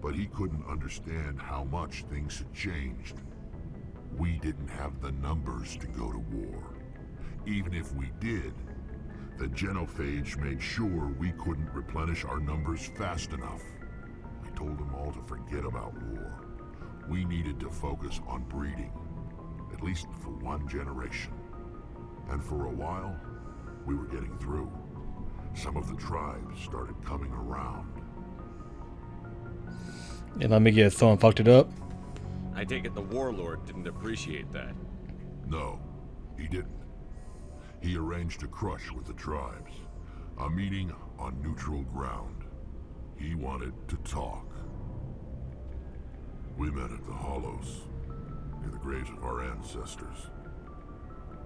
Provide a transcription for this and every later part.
but he couldn't understand how much things had changed. We didn't have the numbers to go to war. Even if we did, the genophage made sure we couldn't replenish our numbers fast enough. I told them all to forget about war. We needed to focus on breeding, at least for one generation. And for a while, we were getting through. Some of the tribes started coming around. And let me guess, someone fucked it up? I take it the warlord didn't appreciate that. No, he didn't. He arranged a crush with the tribes. A meeting on neutral ground. He wanted to talk. We met at the Hollows, near the graves of our ancestors.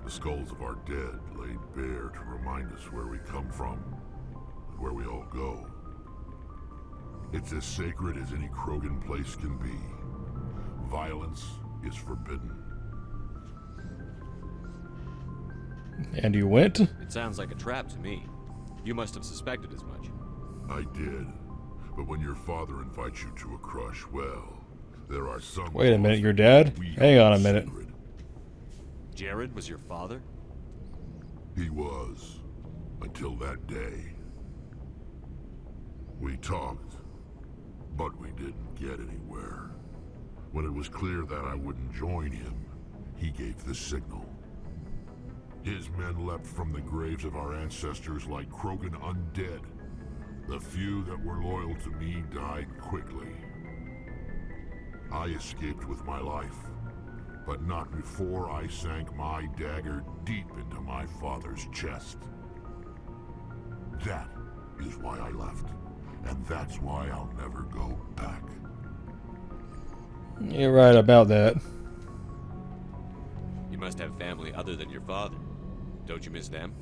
The skulls of our dead laid bare to remind us where we come from, and where we all go. It's as sacred as any Krogan place can be. Violence is forbidden. And you went? It sounds like a trap to me. You must have suspected as much. I did. But when your father invites you to a crush, well, there are some... Wait a minute, your dad? Hang on a minute. Secret. Jared was your father? He was. Until that day. We talked, but we didn't get anywhere. When it was clear that I wouldn't join him, he gave the signal. His men leapt from the graves of our ancestors like Krogan undead. The few that were loyal to me died quickly. I escaped with my life, but not before I sank my dagger deep into my father's chest. That is why I left, and that's why I'll never go back. You're right about that. You must have family other than your father. Don't you miss them?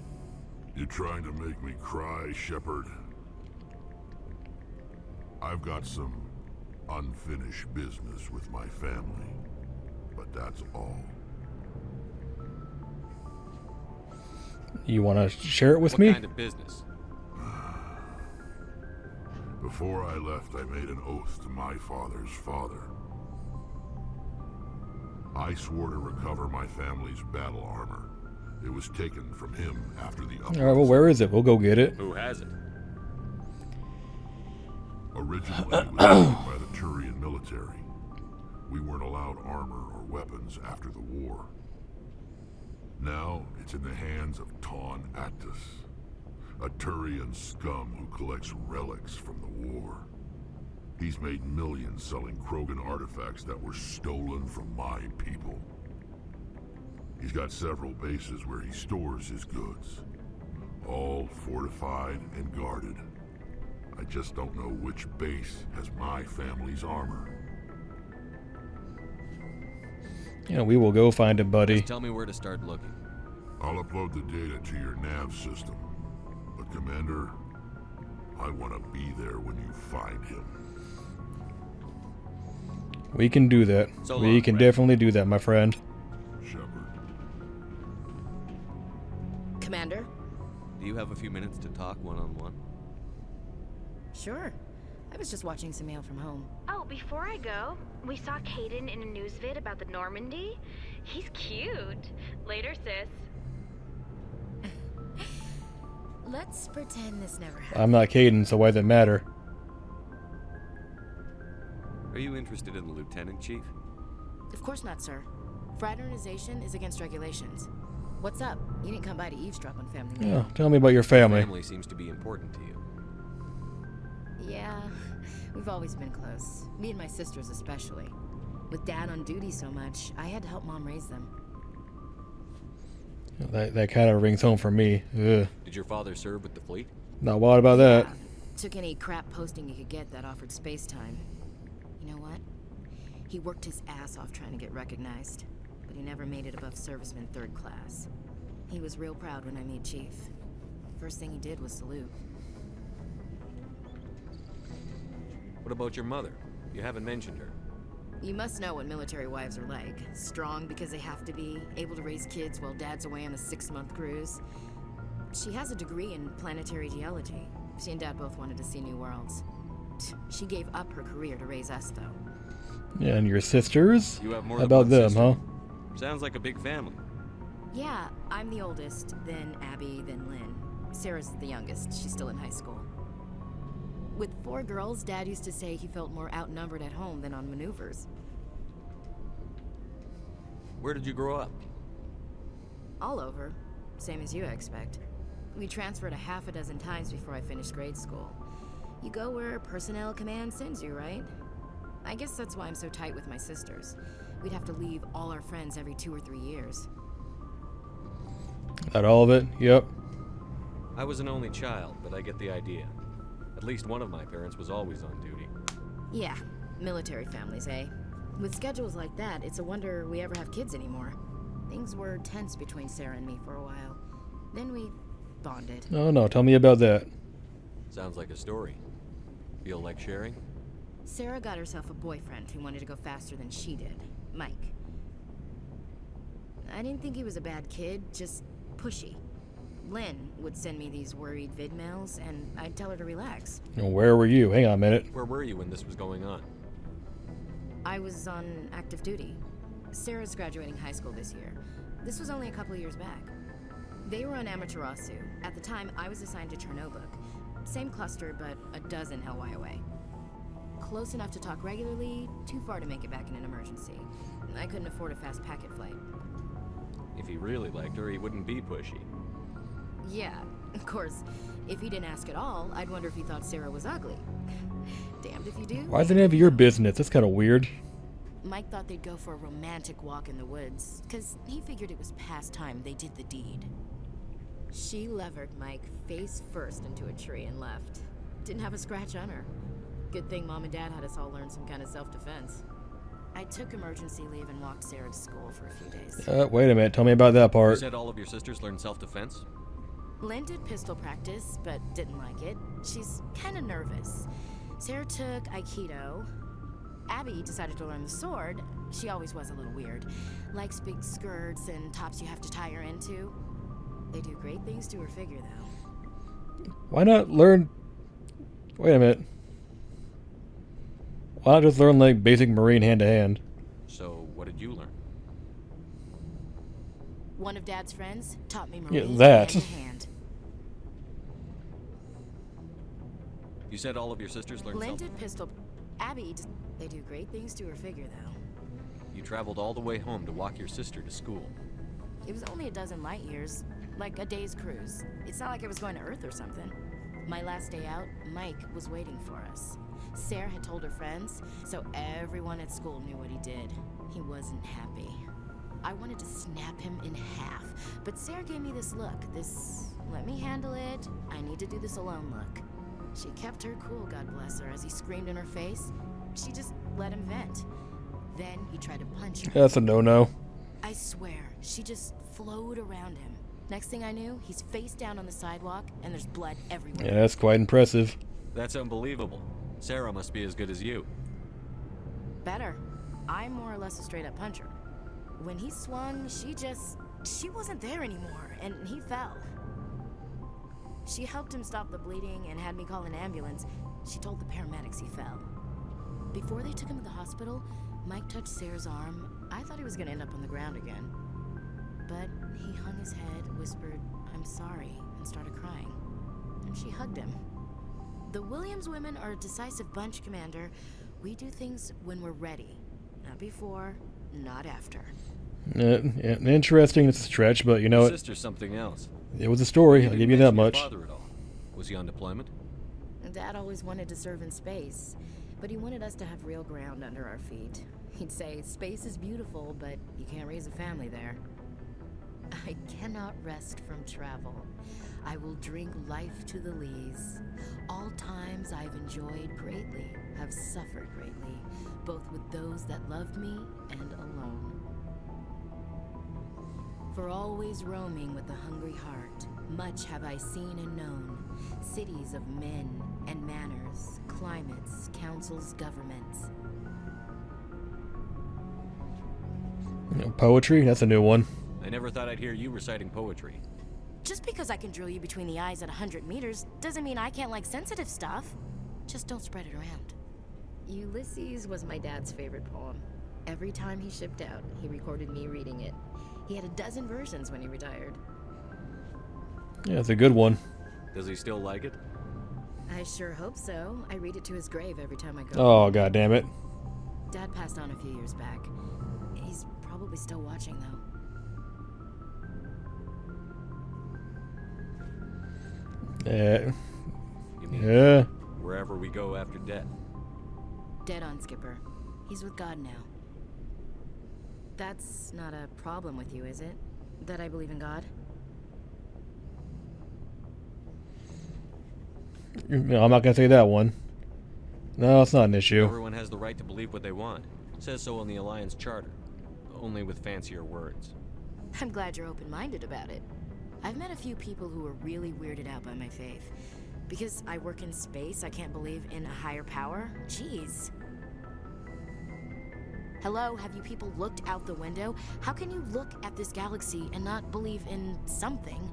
You're trying to make me cry, Shepard. I've got some unfinished business with my family, but that's all. You want to share it with What me? kind of business? Before I left, I made an oath to my father's father. I swore to recover my family's battle armor. It was taken from him after the uprising. Alright, well, where is it? We'll go get it. Who has it? Originally, it was owned by the Turian military. We weren't allowed armor or weapons after the war. Now, it's in the hands of Taun Actus, a Turian scum who collects relics from the war. He's made millions selling Krogan artifacts that were stolen from my people. He's got several bases where he stores his goods, all fortified and guarded. I just don't know which base has my family's armor. Yeah, we will go find it, buddy. Just tell me where to start looking. I'll upload the data to your nav system. But Commander, I want to be there when you find him. We can do that. So We long, can Red. definitely do that, my friend. Shepard. Commander? Do you have a few minutes to talk one-on-one? Sure. I was just watching some mail from home. Oh, before I go, we saw Caden in a news vid about the Normandy. He's cute. Later, sis. Let's pretend this never happened. I'm not Caden, so why does it matter? Are you interested in the lieutenant, Chief? Of course not, sir. Fraternization is against regulations. What's up? You didn't come by to eavesdrop on family Yeah, mail. tell me about your family. Family seems to be important to you. Yeah, we've always been close. Me and my sisters especially. With Dad on duty so much, I had to help Mom raise them. That kind of rings home for me. Ugh. Did your father serve with the fleet? Now, what about that? Yeah, took any crap posting he could get that offered space time. You know what? He worked his ass off trying to get recognized, but he never made it above serviceman 3rd class. He was real proud when I made Chief. First thing he did was salute. What about your mother? You haven't mentioned her. You must know what military wives are like. Strong because they have to be, able to raise kids while Dad's away on a 6-month cruise. She has a degree in planetary geology. She and Dad both wanted to see new worlds. She gave up her career to raise us, though. Yeah, and your sisters? You have more How than about one them, sister. huh? Sounds like a big family. Yeah, I'm the oldest, then Abby, then Lynn. Sarah's the youngest. She's still in high school. With 4 girls, Dad used to say he felt more outnumbered at home than on maneuvers. Where did you grow up? All over. Same as you, I expect. We transferred a half a dozen times before I finished grade school. You go where personnel command sends you, right? I guess that's why I'm so tight with my sisters. We'd have to leave all our friends every 2 or 3 years. That all of it? Yep. I was an only child, but I get the idea. At least one of my parents was always on duty. Yeah, military families, eh? With schedules like that, it's a wonder we ever have kids anymore. Things were tense between Sarah and me for a while. Then we bonded. Oh no, tell me about that. Sounds like a story. Feel like sharing? Sarah got herself a boyfriend who wanted to go faster than she did, Mike. I didn't think he was a bad kid, just pushy. Lynn would send me these worried vid mails, and I'd tell her to relax. Where were you? Hang on a minute. Where were you when this was going on? I was on active duty. Sarah's graduating high school this year. This was only a couple years back. They were on Amaterasu. At the time, I was assigned to Chernobog. Same cluster, but a dozen LY away. Close enough to talk regularly, too far to make it back in an emergency. I couldn't afford a fast packet flight. If he really liked her, he wouldn't be pushy. Yeah, of course. If he didn't ask at all, I'd wonder if he thought Sarah was ugly. Damned if you do. Why is it any of your business? That's kind of weird. Mike thought they'd go for a romantic walk in the woods, because he figured it was past time they did the deed. She levered Mike face first into a tree and left. Didn't have a scratch on her. Good thing Mom and Dad had us all learn some kind of self-defense. I took emergency leave and walked Sarah to school for a few days. Wait a minute. Tell me about that You part. said all of your sisters learned self-defense? Lynn did pistol practice, but didn't like it. She's kind of nervous. Sarah took Aikido. Abby decided to learn the sword. She always was a little weird. Likes big skirts and tops you have to tie her into. They do great things to her figure, though. Why not learn... Wait a minute. Why not just learn, like, basic Marine hand-to-hand? So, what did you learn? One of Dad's friends taught me Yeah, Marine that. hand-to-hand. You said all of your sisters learned Lynn self... did pistol... Abby... They do great things to her figure, though. You traveled all the way home to walk your sister to school. It was only a dozen light years, like a day's cruise. It's not like I was going to Earth or something. My last day out, Mike was waiting for us. Sarah had told her friends, so everyone at school knew what he did. He wasn't happy. I wanted to snap him in half, but Sarah gave me this look, this let me handle it, I need to do this alone look. She kept her cool, God bless her, as he screamed in her face. She just let him vent. Then he tried to punch her. That's a no-no. I swear, she just flowed around him. Next thing I knew, he's face down on the sidewalk, and there's blood everywhere. Yeah, that's quite impressive. That's unbelievable. Sarah must be as good as you. Better. I'm more or less a straight-up puncher. When he swung, she wasn't there anymore, and he fell. She helped him stop the bleeding and had me call an ambulance. She told the paramedics he fell. Before they took him to the hospital, Mike touched Sarah's arm. I thought he was going to end up on the ground again. But he hung his head, whispered, "I'm sorry," and started crying. And she hugged him. The Williams women are a decisive bunch, Commander. We do things when we're ready. Not before, not after. Yeah, interesting. It's a stretch, but you know Your what? sister's something else. It was a story. I'll didn't give you that mention your much. Father at all. Was he on deployment? Dad always wanted to serve in space, but he wanted us to have real ground under our feet. He'd say, space is beautiful, but you can't raise a family there. I cannot rest from travel. I will drink life to the lees. All times I've enjoyed greatly, have suffered greatly, both with those that loved me and alone. For always roaming with a hungry heart, much have I seen and known, cities of men and manners, climates, councils, governments. You know, poetry? That's a new one. I never thought I'd hear you reciting poetry. Just because I can drill you between the eyes at 100 meters doesn't mean I can't like sensitive stuff. Just don't spread it around. Ulysses was my dad's favorite poem. Every time he shipped out, he recorded me reading it. He had a dozen versions when he retired. Yeah, it's a good one. Does he still like it? I sure hope so. I read it to his grave every time I go. Oh, god damn it. Dad passed on a few years back. He's probably still watching, though. Yeah. You mean Yeah. wherever we go after death? Dead on, Skipper. He's with God now. That's not a problem with you, is it? That I believe in God? No, I'm not gonna say that one. No, it's not an issue. Everyone has the right to believe what they want. It says so in the Alliance Charter. Only with fancier words. I'm glad you're open-minded about it. I've met a few people who are really weirded out by my faith. Because I work in space, I can't believe in a higher power? Jeez. Hello, have you people looked out the window? How can you look at this galaxy and not believe in something?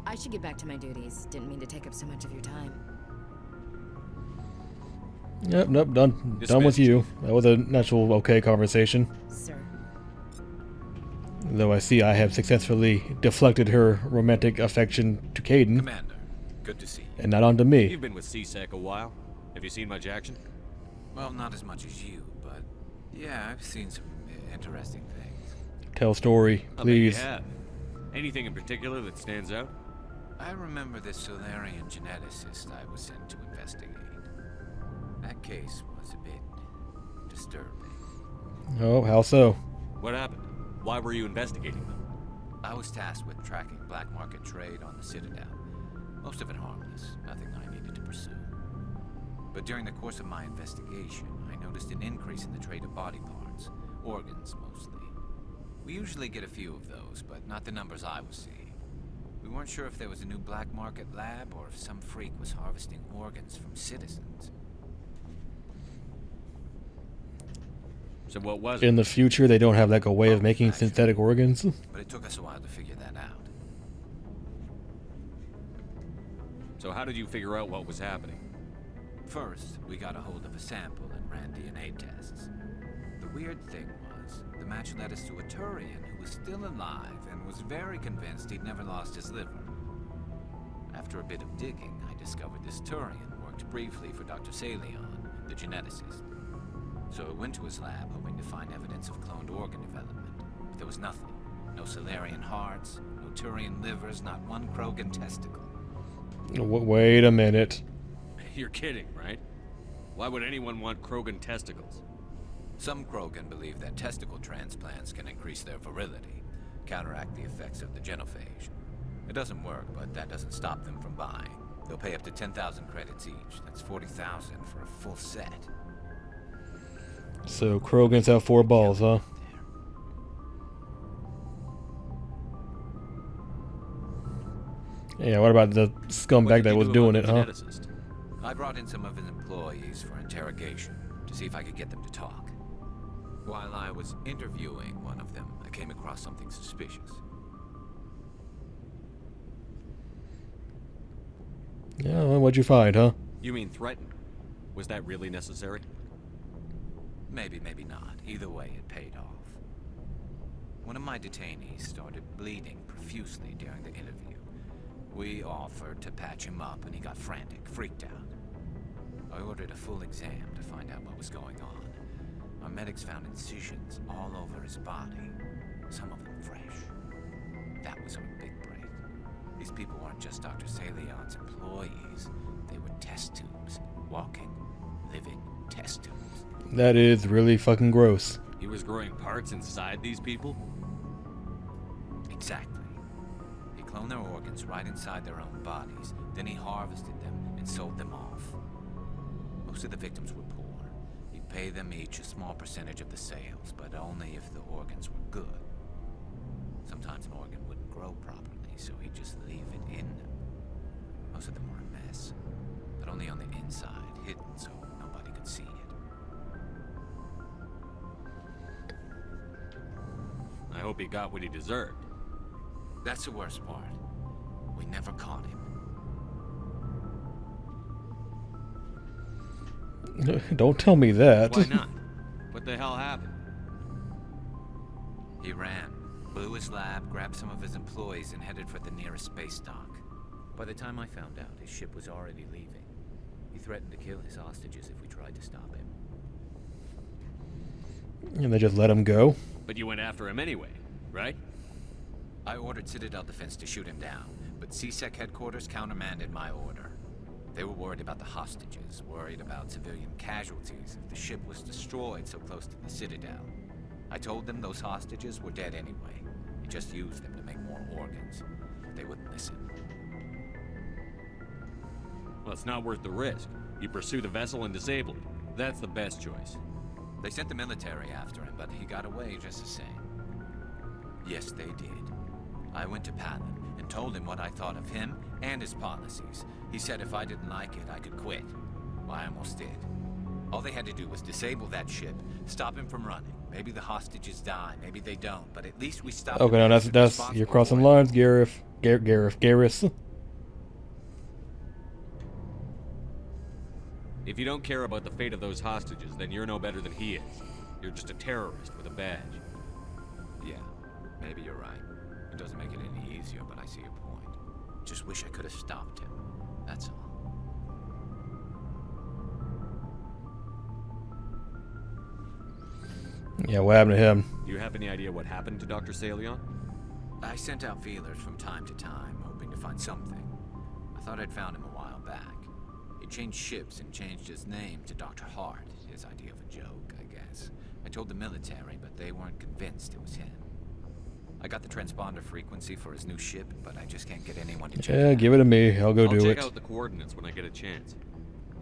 I should get back to my duties. Didn't mean to take up so much of your time. Yep, nope, done. Done with you. That was a natural, okay conversation. Sir. Though I see I have successfully deflected her romantic affection to Caden, Commander, good to see you. and not onto me. You've been with CSEC a while. Have you seen much action? Well, not as much as you, but yeah, I've seen some interesting things. Tell story, I bet you please. have. Anything in particular that stands out? I remember this Solarian geneticist I was sent to investigate. That case was a bit disturbing. Oh, how so? What happened? Why were you investigating them? I was tasked with tracking black market trade on the Citadel. Most of it harmless, nothing I needed to pursue. But during the course of my investigation, I noticed an increase in the trade of body parts, organs mostly. We usually get a few of those, but not the numbers I was seeing. We weren't sure if there was a new black market lab or if some freak was harvesting organs from citizens. So what was it? In the future, they don't have like a way of making synthetic organs? But it took us a while to figure that out. So how did you figure out what was happening? First, we got a hold of a sample and ran DNA tests. The weird thing was, the match led us to a Turian who was still alive and was very convinced he'd never lost his liver. After a bit of digging, I discovered this Turian worked briefly for Dr. Salion, the geneticist. So I went to his lab hoping to find evidence of cloned organ development, but there was nothing. No Solarian hearts, no Turian livers, not one Krogan testicle. Wait a minute. You're kidding, right? Why would anyone want Krogan testicles? Some Krogan believe that testicle transplants can increase their virility, counteract the effects of the genophage. It doesn't work, but that doesn't stop them from buying. They'll pay up to 10,000 credits each. That's 40,000 for a full set. So Krogans have 4 balls, huh? Yeah, what about the What scumbag did that you was do doing about it, the huh? geneticist? I brought in some of his employees for interrogation to see if I could get them to talk. While I was interviewing one of them, I came across something suspicious. Yeah, well, what'd you find, huh? You mean threatened? Was that really necessary? Maybe, maybe not. Either way, it paid off. One of my detainees started bleeding profusely during the interview. We offered to patch him up, and he got frantic, freaked out. I ordered a full exam to find out what was going on. Our medics found incisions all over his body, some of them fresh. That was our big break. These people weren't just Dr. Salion's employees. They were test tubes. Walking, living test tubes. That is really fucking gross. He was growing parts inside these people? Exactly. He cloned their organs right inside their own bodies. Then he harvested them and sold them off. Most of the victims were poor. He'd pay them each a small percentage of the sales, but only if the organs were good. Sometimes an organ wouldn't grow properly, so he'd just leave it in them. Most of them were a mess, but only on the inside, hidden so nobody could see it. I hope he got what he deserved. That's the worst part. We never caught him. Don't tell me that. Why not? What the hell happened? He ran, blew his lab, grabbed some of his employees, and headed for the nearest space dock. By the time I found out, his ship was already leaving. He threatened to kill his hostages if we tried to stop him. And they just let him go. But you went after him anyway, right? I ordered Citadel Defense to shoot him down, but CSEC headquarters countermanded my order. They were worried about the hostages, worried about civilian casualties if the ship was destroyed so close to the Citadel. I told them those hostages were dead anyway. They just used them to make more organs. But they wouldn't listen. Well, it's not worth the risk. You pursue the vessel and disable it. That's the best choice. They sent the military after him, but he got away just the same. Yes, they did. I went to Palin and told him what I thought of him and his policies. He said if I didn't like it, I could quit. Well, I almost did. All they had to do was disable that ship, stop him from running. Maybe the hostages die, maybe they don't, but at least we stopped. Okay, no, that's you're crossing lines, Gareth. Gareth. If you don't care about the fate of those hostages, then you're no better than he is. You're just a terrorist with a badge. Yeah, maybe you're right. It doesn't make it any easier, but I see your point. Just wish I could have stopped him. That's all. Yeah, what happened to him? Do you have any idea what happened to Dr. Salion? I sent out feelers from time to time, hoping to find something. I thought I'd found him a while back. He changed ships and changed his name to Dr. Hart, his idea of a joke, I guess. I told the military, but they weren't convinced it was him. I got the transponder frequency for his new ship, but I just can't get anyone to check it Yeah, out. give it to me. I'll go do check it. out the coordinates when I get a chance.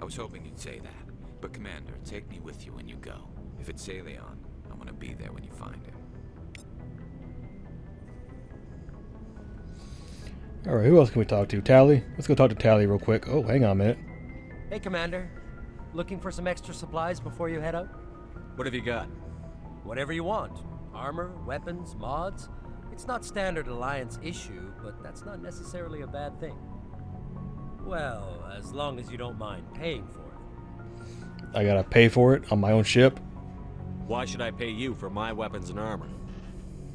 I was hoping you'd say that. But Commander, take me with you when you go. If it's Salion, I want to be there when you find him. Alright, who else can we talk to? Tally? Let's go talk to Tally real quick. Oh, hang on a minute. Hey, Commander. Looking for some extra supplies before you head out? What have you got? Whatever you want. Armor, weapons, mods. It's not standard Alliance issue, but that's not necessarily a bad thing. Well, as long as you don't mind paying for it. I gotta pay for it on my own ship. Why should I pay you for my weapons and armor?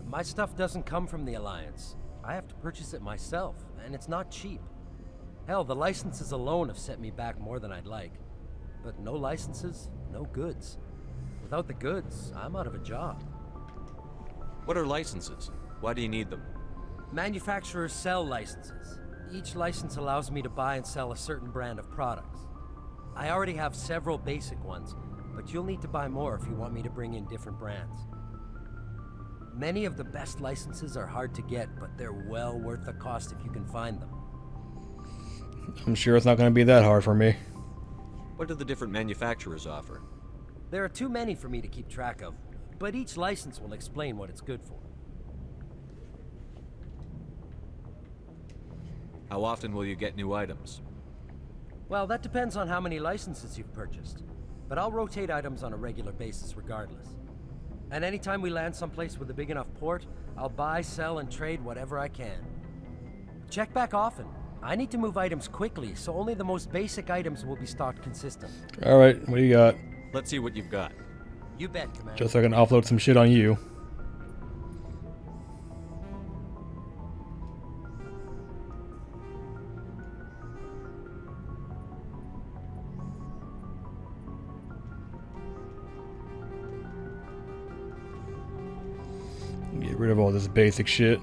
My stuff doesn't come from the Alliance. I have to purchase it myself, and it's not cheap. Hell, the licenses alone have set me back more than I'd like. But no licenses, no goods. Without the goods, I'm out of a job. What are licenses? Why do you need them? Manufacturers sell licenses. Each license allows me to buy and sell a certain brand of products. I already have several basic ones, but you'll need to buy more if you want me to bring in different brands. Many of the best licenses are hard to get, but they're well worth the cost if you can find them. I'm sure it's not gonna be that hard for me. What do the different manufacturers offer? There are too many for me to keep track of, but each license will explain what it's good for. How often will you get new items? Well, that depends on how many licenses you've purchased, but I'll rotate items on a regular basis regardless. And anytime we land someplace with a big enough port, I'll buy, sell, and trade whatever I can. Check back often. I need to move items quickly, so only the most basic items will be stocked consistent. Alright, what do you got? Let's see what you've got. You bet, Commander. Just so I can offload some shit on you. Get rid of all this basic shit.